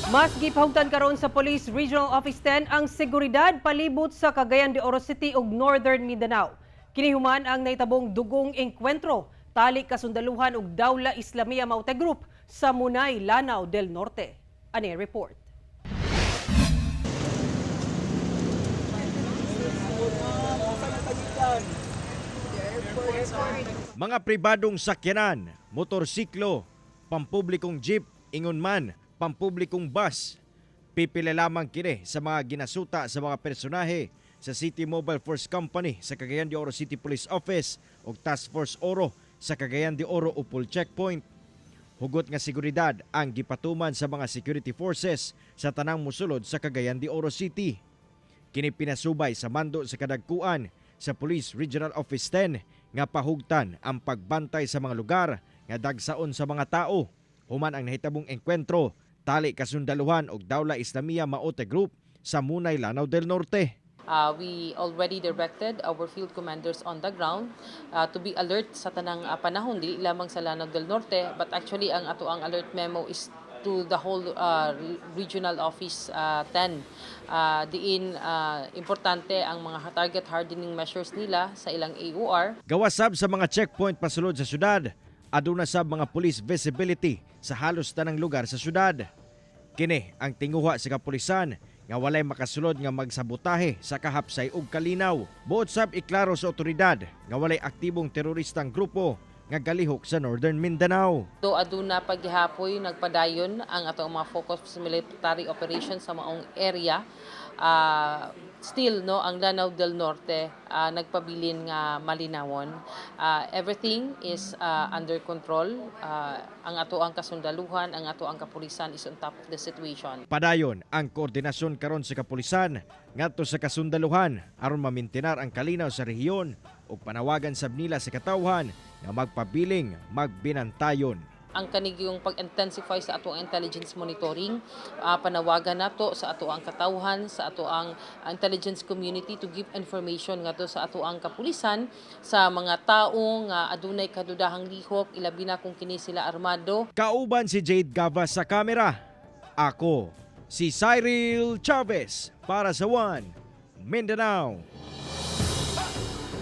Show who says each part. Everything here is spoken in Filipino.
Speaker 1: Mas gipahugtan karon sa Police Regional Office 10 ang seguridad palibot sa Cagayan de Oro City ug Northern Mindanao. Kinihuman ang naitabong dugong engkwentro tali kasundaluhan ug Dawla Islamia Maute Group sa Munay, Lanao del Norte. Ani report.
Speaker 2: Mga pribadong sakyanan, motorsiklo, pampublikong jeep, ingon man, pampublikong bus. Pipila lamang kini sa mga ginasuta sa mga personahe sa City Mobile Force Company sa Cagayan de Oro City Police Office ug Task Force Oro sa Cagayan de Oro Upol Checkpoint. Hugot nga seguridad ang gipatuman sa mga security forces sa tanang mosulod sa Cagayan de Oro City. Kini pinasubay sa mando sa kadagkuan sa Police Regional Office 10 nga pahugtan ang pagbantay sa mga lugar nga dagsaon sa mga tao. Human ang nahitabong engkwentro tali kasundaluhan og Dawla Islamia Maute Group sa Munay, Lanao del Norte.
Speaker 3: We already directed our field commanders on the ground to be alert sa tanang panahon, di lamang sa Lanao del Norte, but actually ang ato ang alert memo is to the whole regional office 10. Diin importante ang mga target hardening measures nila sa ilang AOR.
Speaker 2: Gawasab sa mga checkpoint pasulod sa syudad, aduna sab mga police visibility sa halos tanang lugar sa syudad. Kini ang tinguha sa kapulisan nga walay makasulod nga magsabotahe sa kahapsay ug kalinaw. Buot sab iklaro sa otoridad nga walay aktibong teroristang grupo nga galihok sa Northern Mindanao.
Speaker 3: Do aduna paghihapoy nagpadayon ang atong mga focus military operations sa maong area. Still no ang Lanao del Norte nagpabilin nga malinawon. Everything is under control. Ang ato ang kasundaluhan, ang ato ang kapulisan is on top of the situation.
Speaker 2: Padayon ang koordinasyon karon sa kapulisan ngadto sa kasundaluhan aron mamintinar ang kalinaw sa rehiyon ug panawagan sab nila sa katawhan nga magpabiling magbinantayon.
Speaker 3: Ang kanigyong pag-intensify sa ato ang intelligence monitoring, panawagan nato sa ato ang katawhan, sa ato ang intelligence community to give information ngadto sa ato ang kapulisan sa mga tawo nga adunay kadudahang lihok, ilabi na kung kini sila armado.
Speaker 2: Kauban si Jade Gavas sa kamera. Ako si Cyril Chavez para sa One Mindanao.